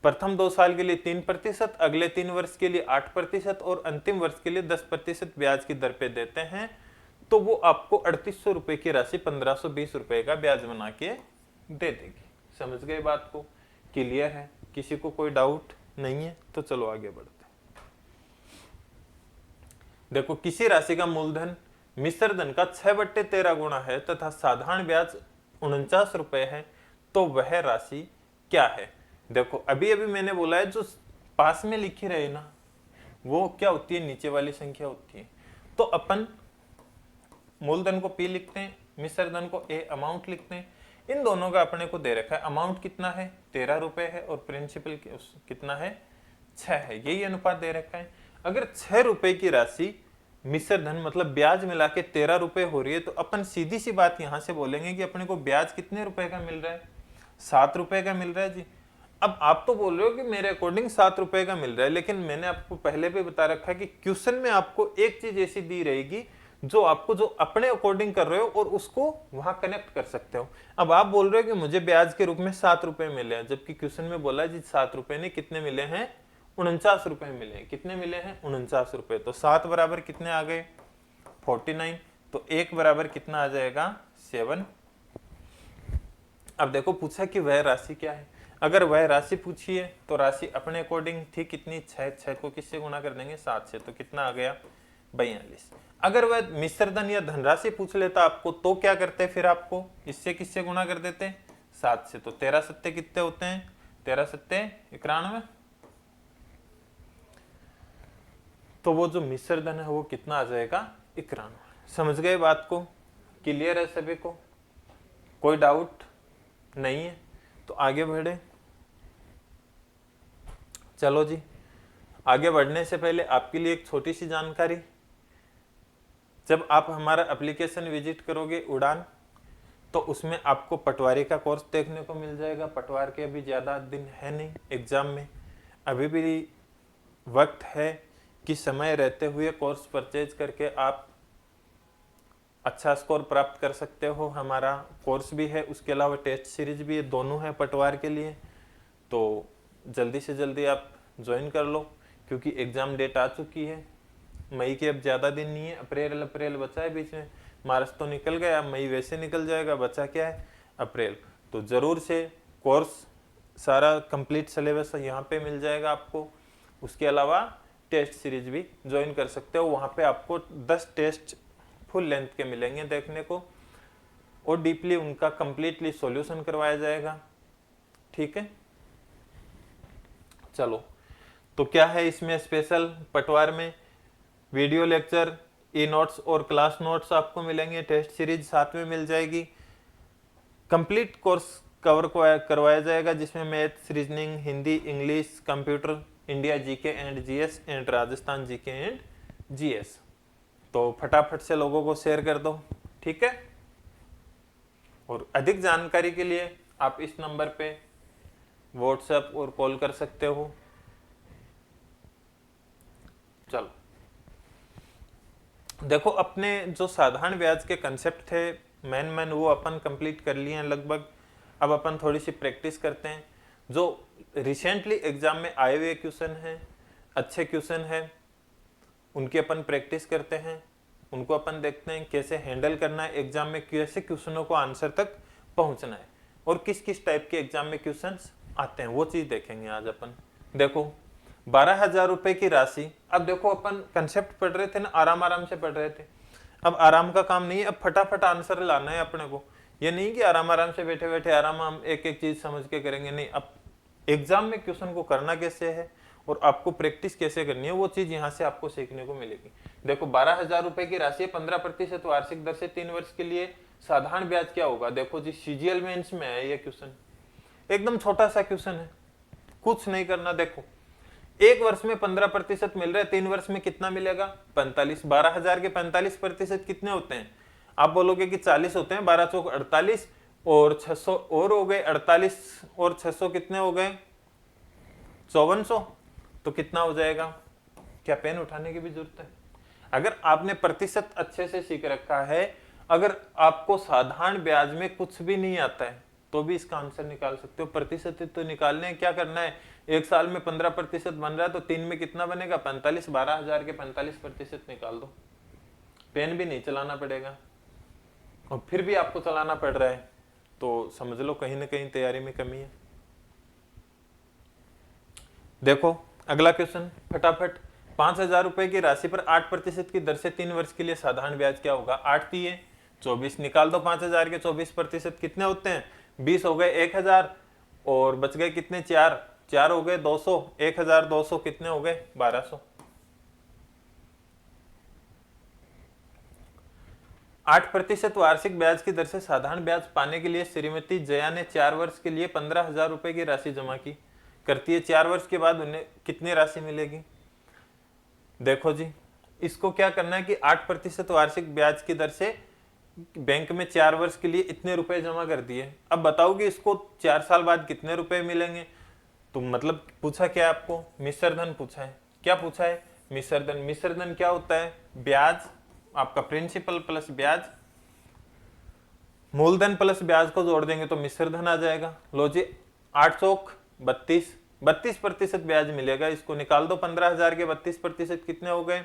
प्रथम 2 साल के लिए 3%, अगले 3 वर्ष के लिए 8% और अंतिम वर्ष के लिए 10% ब्याज की दर पे देते हैं, तो वो आपको 3800 रुपए की राशि 1520 रुपए का ब्याज बना के दे देगी। समझ गए बात को, क्लियर है, किसी को कोई डाउट नहीं है? तो चलो आगे बढ़ते हैं। देखो, किसी राशि का मूलधन मिश्र धन का 6/13 गुणा है तथा साधारण ब्याज 49 रुपए है, तो वह राशि क्या है? देखो, अभी अभी मैंने बोला है जो पास में लिखी रहे ना वो क्या होती है, नीचे वाली संख्या होती है। तो अपन मूलधन को P लिखते हैं, मिश्र धन को A अमाउंट लिखते हैं। इन दोनों का अपने को दे रखा है, अमाउंट कितना है, 13 रुपए है, और प्रिंसिपल कितना है, 6 है। यही अनुपात दे रखा है। अगर 6 रुपए की राशि मिश्र धन मतलब ब्याज मिला के 13 रुपए हो रही है, तो अपन सीधी सी बात यहां से बोलेंगे कि अपने को ब्याज कितने रुपए का मिल रहा है, 7 रुपए का मिल रहा है जी। अब आप तो बोल रहे हो कि मेरे अकॉर्डिंग 7 रुपए का मिल रहा है, लेकिन मैंने आपको पहले भी बता रखा है कि क्वेश्चन में आपको एक चीज ऐसी दी रहेगी जो आपको जो अपने अकॉर्डिंग कर रहे हो और उसको वहां कनेक्ट कर सकते हो। अब आप बोल रहे हो कि मुझे ब्याज के रूप में 7 रुपए मिले हैं, जबकि क्वेश्चन में बोला है जी 7 रुपए ने कितने मिले हैं, 49 रुपए मिले हैं। कितने मिले हैं, 49 रुपए। तो 7 बराबर कितने आ गए, 49। तो 1 बराबर कितना आ जाएगा, 7। अब देखो, पूछा कि वह राशि क्या है। अगर वह राशि पूछी है तो राशि अपने अकॉर्डिंग थी कितनी, 6 को किससे गुणा कर देंगे, 7 से, तो कितना आ गया, 42। अगर वह मिश्र धन या धनराशि पूछ लेता आपको तो क्या करते, फिर आपको इससे किससे गुणा कर देते, 7 से। तो 13 सत्ते कितने होते हैं, 13 सत्ते 91। तो वो जो मिश्र धन है वो कितना आ जाएगा, 91। समझ गए बात को, क्लियर है सभी को, कोई डाउट नहीं है? तो आगे बढ़े। चलो जी, आगे बढ़ने से पहले आपके लिए एक छोटी सी जानकारी। जब आप हमारा एप्लीकेशन विजिट करोगे उड़ान, तो उसमें आपको पटवारी का कोर्स देखने को मिल जाएगा। पटवार के अभी ज़्यादा दिन है नहीं एग्जाम में, अभी भी वक्त है कि समय रहते हुए कोर्स परचेज करके आप अच्छा स्कोर प्राप्त कर सकते हो। हमारा कोर्स भी है, उसके अलावा टेस्ट सीरीज भी है, दोनों है पटवार के लिए। तो जल्दी से जल्दी आप ज्वाइन कर लो, क्योंकि एग्ज़ाम डेट आ चुकी है। मई के अब ज़्यादा दिन नहीं है, अप्रैल बचा है बीच में। मार्च तो निकल गया, मई वैसे निकल जाएगा, बचा क्या है, अप्रैल। तो ज़रूर से कोर्स सारा कंप्लीट सिलेबस यहाँ पे मिल जाएगा आपको। उसके अलावा टेस्ट सीरीज भी ज्वाइन कर सकते हो। वहाँ पे आपको 10 टेस्ट फुल लेंथ के मिलेंगे देखने को, और डीपली उनका कंप्लीटली सॉल्यूशन करवाया जाएगा। ठीक है, चलो, तो क्या है इसमें स्पेशल? पटवार में वीडियो लेक्चर, ई नोट्स और क्लास नोट्स आपको मिलेंगे। टेस्ट सीरीज साथ में मिल जाएगी। कंप्लीट कोर्स कवर करवाया जाएगा, जिसमें maths, reasoning, Hindi, English, computer, India GK and GS and Rajasthan GK and GS. तो फटाफट से लोगों को शेयर कर दो। ठीक है, और अधिक जानकारी के लिए आप इस नंबर पे व्हाट्सएप और कॉल कर सकते हो। चलो, देखो, अपने जो साधारण ब्याज के कंसेप्ट थे मैन वो अपन कंप्लीट कर लिए हैं लगभग। अब अपन थोड़ी सी प्रैक्टिस करते हैं। जो रिसेंटली एग्जाम में आए हुए क्वेश्चन हैं, अच्छे क्वेश्चन हैं, उनकी अपन प्रैक्टिस करते हैं। उनको अपन देखते हैं कैसे हैंडल करना है एग्जाम में, कैसे क्वेश्चनों को आंसर तक पहुंचना है, और किस किस टाइप के एग्जाम में क्वेश्चंस आते हैं, वो चीज देखेंगे आज अपन। देखो, 12,000 रुपए की राशि। अब देखो, अपन कंसेप्ट पढ़ रहे थे ना, आराम आराम से पढ़ रहे थे। अब आराम का काम नहीं है, अब फटाफट आंसर लाना है अपने को। ये नहीं कि आराम आराम से बैठे बैठे आराम हम एक एक चीज समझ के करेंगे, नहीं। अब एग्जाम में क्वेश्चन को करना कैसे है और आपको प्रैक्टिस कैसे करनी है, वो चीज यहाँ से आपको सीखने को मिलेगी। देखो, 12,000 रुपए की राशि, 15% वार्षिक दर से 3 वर्ष के लिए साधारण ब्याज क्या होगा? देखो जी, सीजीएल मेंस में है ये क्वेश्चन, एकदम छोटा सा क्वेश्चन है, कुछ नहीं करना। देखो, 1 वर्ष में 15% मिल रहा है, 3 वर्ष में कितना मिलेगा? 45। 12,000 के 45% कितने होते हैं? आप बोलोगे कि 40 होते हैं। 12 चौक 48 और 600 और हो गए, 48 और 600 कितने हो गए? 5400। तो कितना हो जाएगा? क्या पेन उठाने की भी जरूरत है? अगर आपने प्रतिशत अच्छे से सीख रखा है, अगर आपको साधारण ब्याज में कुछ भी नहीं आता है, तो भी इसका आंसर निकाल सकते हो। प्रतिशत तो निकालने हैं, क्या करना है? 1 साल में 15% बन रहा है, तो 3 में कितना बनेगा? 45। 12,000 के 45% निकाल दो, पेन भी नहीं चलाना पड़ेगा। और फिर भी आपको चलाना पड़ रहा है, तो समझ लो कहीं ना कहीं तैयारी में कमी है। देखो, अगला क्वेश्चन फटाफट। 5,000 रुपए की राशि पर 8% की दर से 3 वर्ष के लिए साधारण ब्याज क्या होगा? 8 दिए, 24 निकाल दो। 5,000 के 24% कितने होते हैं? 20 हो गए, 1,000 और बच गए कितने? 4 हो गए, 200। 1,200 कितने हो गए? 1,200। 8% वार्षिक ब्याज की दर से साधारण ब्याज पाने के लिए श्रीमती जया ने 4 वर्ष के लिए 15,000 रुपए की राशि जमा की करती है। 4 वर्ष के बाद उन्हें कितनी राशि मिलेगी? देखो जी, इसको क्या करना है कि 8% वार्षिक ब्याज की दर से बैंक में 4 वर्ष के लिए इतने रुपए जमा कर दिए। अब बताओ कि इसको 4 साल बाद कितने रुपए मिलेंगे? तो मतलब पूछा क्या आपको? मिश्र धन पूछा है। क्या पूछा है? मिश्र धन। मिश्र धन क्या होता है? ब्याज, आपका प्रिंसिपल प्लस ब्याज, मूलधन प्लस ब्याज को जोड़ देंगे तो मिश्र धन आ जाएगा। लो जी, 8 चौक 32, 32% ब्याज मिलेगा। इसको निकाल दो। 15,000 के 32% कितने हो गए?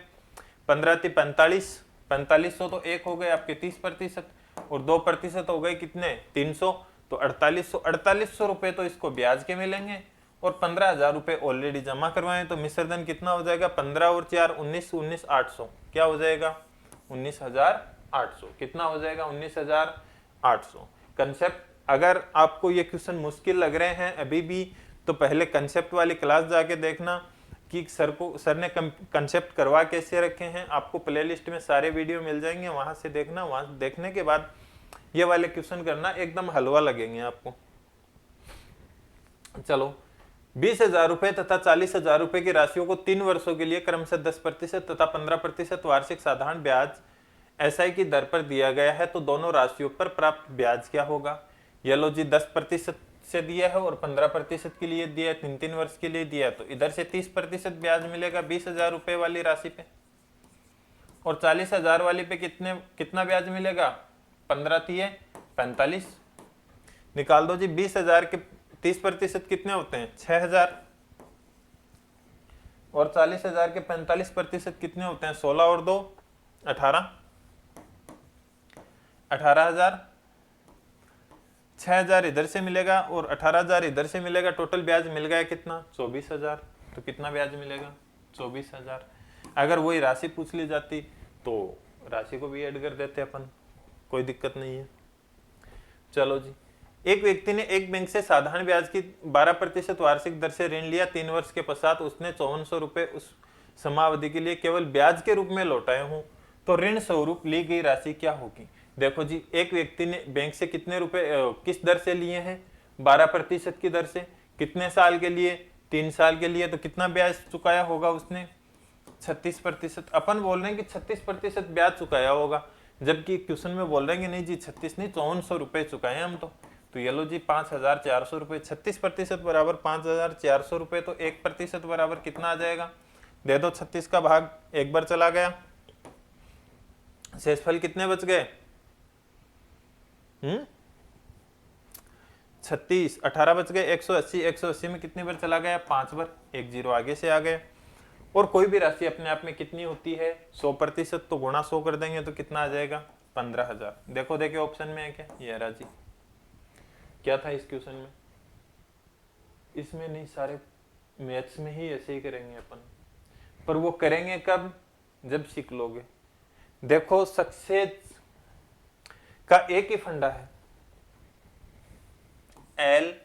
15 × 45, 4500 तो 1 हो गए आपके 30%, और 2% हो गए कितने? 300। तो 4800 रुपए तो इसको ब्याज के मिलेंगे, और 15,000 रुपए ऑलरेडी जमा करवाएं, तो मिश्र धन कितना हो जाएगा? 15 और 4 19, 19,800। क्या हो जाएगा? 19,800। कितना हो जाएगा? 19,800। कंसेप्ट, अगर आपको ये क्वेश्चन मुश्किल लग रहे हैं अभी भी, तो पहले कंसेप्ट वाली क्लास जाके देखना कि सर ने कंसेप्ट करवा कैसे रखे हैं। आपको प्लेलिस्ट में सारे वीडियो मिल जाएंगे, वहां से देखना। वहां देखने के बाद ये वाले क्वेश्चन करना, एकदम हलवा लगेंगे आपको। चलो, 20,000 रुपए तथा 40,000 रुपए की राशियों को 3 वर्षों के लिए क्रमशः 10% तथा 15% वार्षिक साधारण ब्याज एसआई की दर पर दिया गया है, तो दोनों राशियों पर प्राप्त ब्याज क्या होगा? ये लो जी, 10% से दिया है और 15% के लिए दिया है, 3 वर्ष के लिए दिया है, तो इधर से 30% ब्याज मिलेगा 20,000 रुपए वाली राशि पे, और 40,000 वाली पे कितना ब्याज मिलेगा? 15 × 45। निकाल दो जी। 20,000 के 30% कितने होते हैं? 6,000, और 40,000 के 45% कितने होते हैं? 16 और 2 18, 18,000। 6,000 इधर से मिलेगा और 18,000 इधर से मिलेगा। टोटल ब्याज मिल गया कितना? 24,000। तो कितना ब्याज मिलेगा? 24,000। अगर वही राशि पूछ ली जाती तो राशि को भी ऐड कर देते अपन, कोई दिक्कत नहीं है। चलो जी, एक व्यक्ति ने एक बैंक से साधारण ब्याज की 12% वार्षिक दर से ऋण लिया। 3 वर्ष के पश्चात उसने 5400 रुपए उस समावधि के लिए केवल ब्याज के रूप में लौटाए हों, तो ऋण स्वरूप ली गई राशि क्या होगी? देखो जी, एक व्यक्ति ने बैंक से कितने रुपए किस दर से लिए हैं? 12% की दर से। कितने साल के लिए? 3 साल के लिए। तो कितना ब्याज चुकाया होगा उसने? 36%। अपन बोल रहे हैं कि 36% ब्याज चुकाया होगा, जबकि क्वेश्चन में बोल रहे हैं कि नहीं जी 36 नहीं 5400 रुपए चुकाए हम तो ये लो जी 5400 रुपए। 36% बराबर 5400 रुपए, तो 1% बराबर कितना आ जाएगा? दे दो 36 का भाग, एक बार चला गया, शेषफल कितने बच गए? 36, 18 बच गए, 180। 180 में कितनी बार चला गया? 5 बार, 1 जीरो आगे से आ गए। और कोई भी राशि अपने आप में कितनी होती है? 100%, तो गुणा 100 कर देंगे तो कितना आ जाएगा? 15,000। देखो देखिए ऑप्शन में है क्या? ये राजी क्या था इस क्वेश्चन में? इसमें नहीं, सारे मैथ्स में ही ऐसे ही करेंगे अपन, पर वो करेंगे कब? जब सीख लोगे। देखो सक्सेस का एक ही फंडा है, LRP।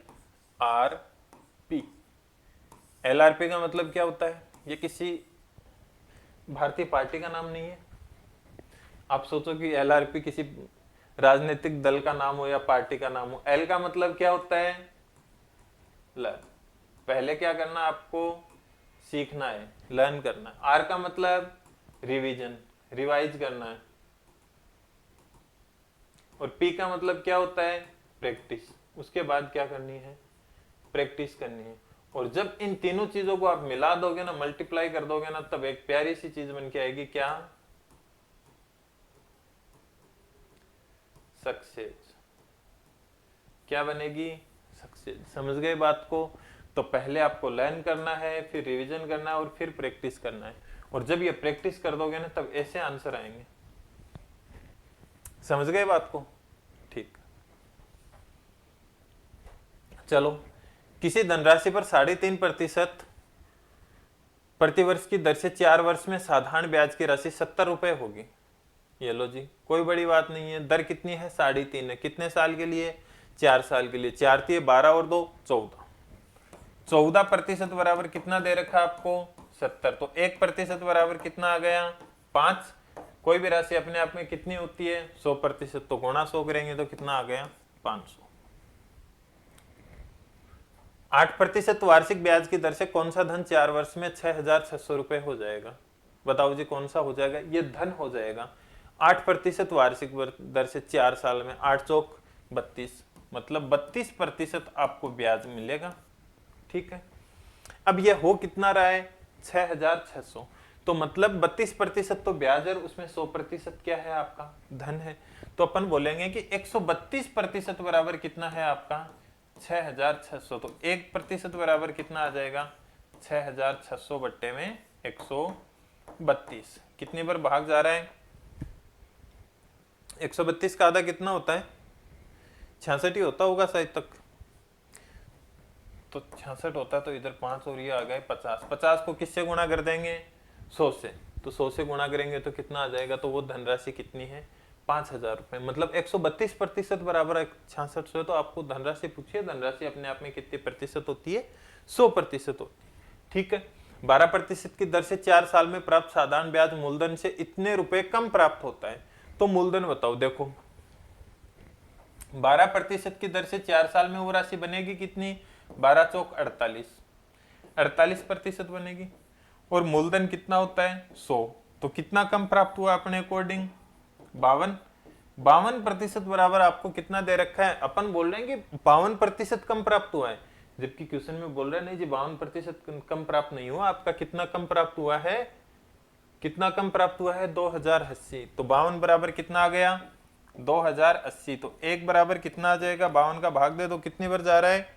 LRP का मतलब क्या होता है? ये किसी भारतीय पार्टी का नाम नहीं है। आप सोचो कि LRP किसी राजनीतिक दल का नाम हो या पार्टी का नाम हो। L का मतलब क्या होता है? लर्न। पहले क्या करना आपको? सीखना है, लर्न करना है। R का मतलब रिवीजन, रिवाइज करना है। और P का मतलब क्या होता है? प्रैक्टिस। उसके बाद क्या करनी है? प्रैक्टिस करनी है। और जब इन तीनों चीजों को आप मिला दोगे ना, मल्टीप्लाई कर दोगे ना, तब एक प्यारी सी चीज बन के आएगी। क्या? सक्सेस। क्या बनेगी? सक्सेस। समझ गए बात को? तो पहले आपको लर्न करना है, फिर रिवीजन करना है और फिर प्रैक्टिस करना है। और जब ये प्रैक्टिस कर दोगे ना, तब ऐसे आंसर आएंगे। समझ गए बात को? ठीक। चलो, किसी धनराशि पर 3.5% प्रतिवर्ष की दर से 4 वर्ष में साधारण ब्याज की राशि 70 रुपए होगी। ये लो जी, कोई बड़ी बात नहीं है। दर कितनी है? 3.5 है। कितने साल के लिए? 4 साल के लिए। 4 3 12 और 2 14। 14% बराबर कितना दे रखा आपको? 70। तो 1% बराबर कितना आ गया? 5। कोई भी राशि अपने आप में कितनी होती है? 100%। तो गुणा 100 करेंगे तो कितना आ गया? 500। 8% वार्षिक ब्याज की दर से कौन सा धन 4 वर्ष में 6,600 रुपए हो जाएगा? बताओ जी, कौन सा हो जाएगा? ये धन हो जाएगा। 8% वार्षिक दर से 4 साल में 8 चौक 32, मतलब 32% आपको ब्याज मिलेगा। ठीक है। अब ये हो कितना रहा है? 6,600। तो मतलब 32% तो ब्याज है, उसमें 100% क्या है? आपका धन है। तो अपन बोलेंगे कि 132% बराबर कितना है आपका? 6,600। तो 1% बराबर कितना आ जाएगा? 6,600 बट्टे में 132। कितनी बार भाग जा रहा है? 132 का आधा कितना होता है? 66 ही होता होगा शायद तक। तो 66 होता है, तो इधर 5 और ये आ गए 50। 50 को किससे गुणा कर देंगे? 100 से। तो 100 से गुणा करेंगे तो कितना आ जाएगा? तो वो धनराशि कितनी है? 5,000 रुपए। मतलब 132% बराबर 66 से। तो आपको धनराशि पूछिए, धनराशि अपने आप में कितनी प्रतिशत होती है? 100% होती है। ठीक है। 12% की दर से 4 साल में प्राप्त साधारण ब्याज मूलधन से इतने रुपए कम प्राप्त होता है। तो मूलधन बताओ। देखो 12% की दर से 4 साल में वो राशि बनेगी कितनी? 12 चौक 48, 48% बनेगी। और मूलधन कितना होता है? 100। तो कितना कम प्राप्त हुआ अपने अकॉर्डिंग? 52। 52% बराबर आपको कितना दे रखा है? अपन बोल रहे हैं कि 52% कम प्राप्त हुआ है, जबकि क्वेश्चन में बोल रहे हैं नहीं जी 52% कम प्राप्त नहीं हुआ आपका। कितना कम प्राप्त हुआ है? कितना कम प्राप्त हुआ है? 2080। तो 52 बराबर कितना आ गया? 2080। तो 1 बराबर कितना आ जाएगा? 52 का भाग दे दो, कितनी बार जा रहा है?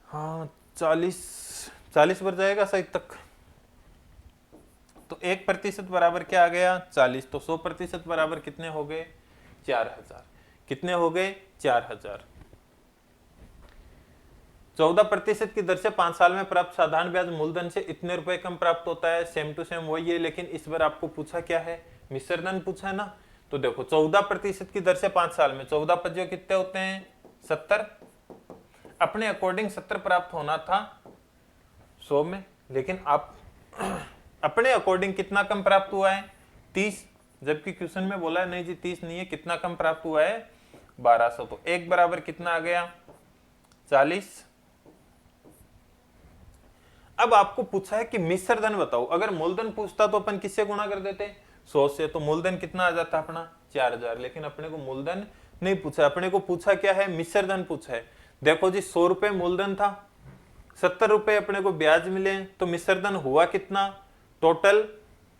हाँ 40 बार जाएगा शायद तक। तो 1% बराबर क्या आ गया? 40। तो 100% बराबर कितने हो गए? 4,000। कितने हो गए? 4,000। 14% की दर से 5 साल में प्राप्त साधारण ब्याज मूलधन से इतने रुपए कम प्राप्त होता है, सेम टू सेम वही है, लेकिन इस बार आपको पूछा क्या है, मिश्र धन पूछा है ना। तो देखो 14% की दर से 5 साल में 14 पज्जे कितने होते हैं, 70। अपने अकॉर्डिंग 70 प्राप्त होना था 100 में, लेकिन आप अपने अकॉर्डिंग कितना कम प्राप्त हुआ है, 30, जबकि क्वेश्चन में बोला है नहीं जी 30 नहीं है, कितना कम प्राप्त हुआ है, 1200। तो एक बराबर कितना आ गया, 40। अब आपको पूछा है कि मिश्र धन बताओ। अगर मूलधन पूछता तो अपन किससे गुणा कर देते, 100 से, तो मूलधन कितना आ जाता अपना 4000। लेकिन अपने को मूलधन नहीं पूछा, अपने को पूछा क्या है, मिश्र धन पूछा है। देखो जी 100 रुपए मूलधन था, 70 रुपए अपने को ब्याज मिले, तो मिश्र धन हुआ कितना, टोटल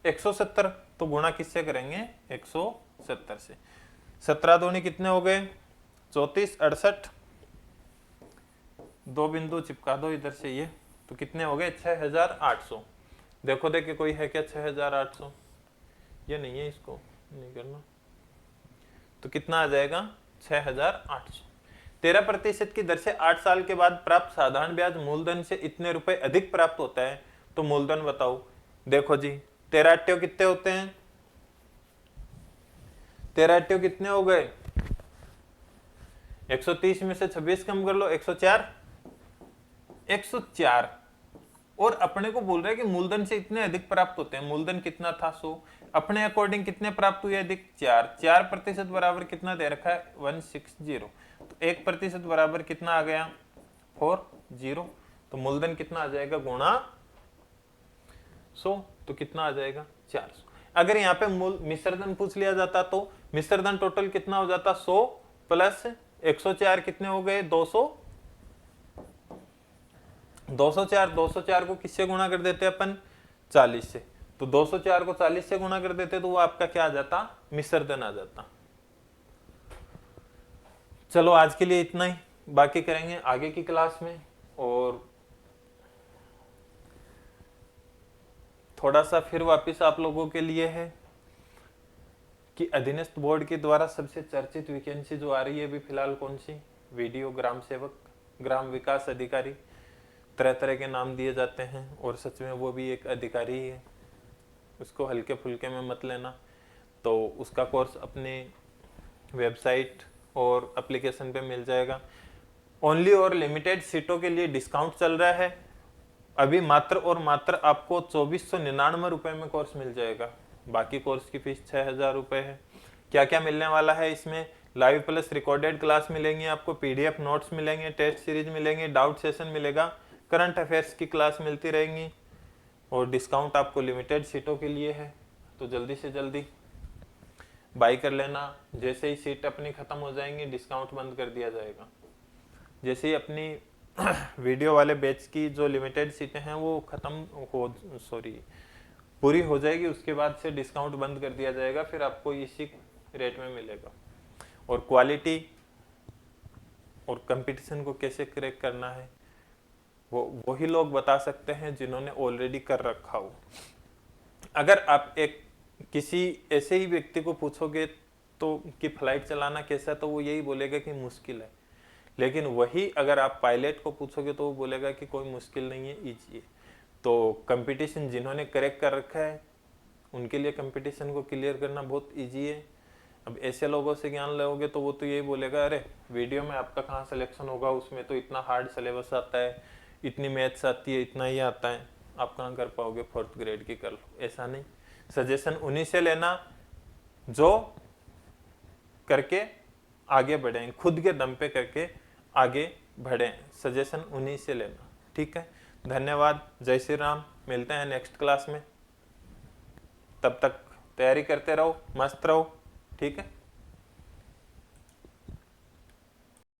170। तो गुणा किससे करेंगे, 170 से। 17 दूनी कितने हो गए, 34, 68। 2 बिंदु चिपका दो इधर से ये, तो कितने हो गए, 6800। देखो देखे कोई है क्या 6800, ये नहीं है, इसको नहीं करना। तो कितना आ जाएगा, 6800। 13% की दर से 8 साल के बाद प्राप्त साधारण ब्याज मूलधन से इतने रुपए अधिक प्राप्त होता है, तो मूलधन बताओ। देखो जी 13 अट्टे कितने होते हैं, 13 अट्टे कितने हो गए, 130 में से 26 कम कर लो, 104। 104। और अपने को बोल रहा है कि मूलधन से इतने अधिक प्राप्त होते हैं, मूलधन कितना था 100, अपने अकॉर्डिंग कितने प्राप्त हुए अधिक, 4। 4% बराबर कितना दे रखा है, 160। तो 1% बराबर कितना आ गया, 40। तो मूलधन कितना आ जाएगा, गुणा 100, तो कितना आ जाएगा, 400। अगर यहाँ पे मिश्रधन पूछ लिया जाता तो मिश्रधन टोटल कितना हो जाता, 100 प्लस 104 कितने हो गए, 200। 204 को किससे गुणा कर देते अपन, 40 से। तो 204 को 40 से गुणा कर देते तो वो आपका क्या आ जाता, मिश्रधन आ जाता। चलो आज के लिए इतना ही, बाकी करेंगे आगे की क्लास में। और थोड़ा सा फिर वापस आप लोगों के लिए है कि अधीनस्थ बोर्ड के द्वारा सबसे चर्चित वैकेंसी जो आ रही है अभी फिलहाल कौन सी, वीडियो ग्राम सेवक, ग्राम विकास अधिकारी, तरह तरह के नाम दिए जाते हैं, और सच में वो भी एक अधिकारी ही है, उसको हल्के फुल्के में मत लेना। तो उसका कोर्स अपने वेबसाइट और एप्लीकेशन पे मिल जाएगा। ओनली और लिमिटेड सीटों के लिए डिस्काउंट चल रहा है अभी, मात्र और मात्र आपको 2499 रुपए में कोर्स मिल जाएगा। बाकी कोर्स की फीस 6000 रुपए है। क्या क्या मिलने वाला है इसमें, लाइव प्लस रिकॉर्डेड क्लास मिलेंगी आपको, पीडीएफ नोट्स मिलेंगे, टेस्ट सीरीज मिलेंगे, डाउट सेशन मिलेगा, करंट अफेयर्स की क्लास मिलती रहेंगी, और डिस्काउंट आपको लिमिटेड सीटों के लिए है। तो जल्दी से जल्दी बाई कर लेना। जैसे ही सीट अपनी खत्म हो जाएंगी डिस्काउंट बंद कर दिया जाएगा। जैसे ही अपनी वीडियो वाले बैच की जो लिमिटेड सीटें हैं वो पूरी हो जाएगी, उसके बाद से डिस्काउंट बंद कर दिया जाएगा, फिर आपको इसी रेट में मिलेगा। और क्वालिटी और कंपटीशन को कैसे क्रैक करना है वो वही लोग बता सकते हैं जिन्होंने ऑलरेडी कर रखा हो। अगर आप एक किसी ऐसे ही व्यक्ति को पूछोगे तो कि फ्लाइट चलाना कैसा है, तो वो यही बोलेगा कि मुश्किल है। लेकिन वही अगर आप पायलट को पूछोगे तो वो बोलेगा कि कोई मुश्किल नहीं है, इजी है। तो कंपटीशन जिन्होंने क्रैक कर रखा है उनके लिए कंपटीशन को क्लियर करना बहुत इजी है। अब ऐसे लोगों से ज्ञान लोगे तो वो तो यही बोलेगा अरे वीडियो में आपका कहाँ सिलेक्शन होगा, उसमें तो इतना हार्ड सिलेबस आता है, इतनी मैथ्स आती है, इतना ही आता है, आप कहाँ कर पाओगे, 4th ग्रेड की कर लो। ऐसा नहीं, सजेशन उन्हीं से लेना जो करके आगे बढ़े, खुद के दम पे करके आगे बढ़े, सजेशन उन्हीं से लेना। ठीक है, धन्यवाद, जय श्री राम। मिलते हैं नेक्स्ट क्लास में, तब तक तैयारी करते रहो, मस्त रहो। ठीक है।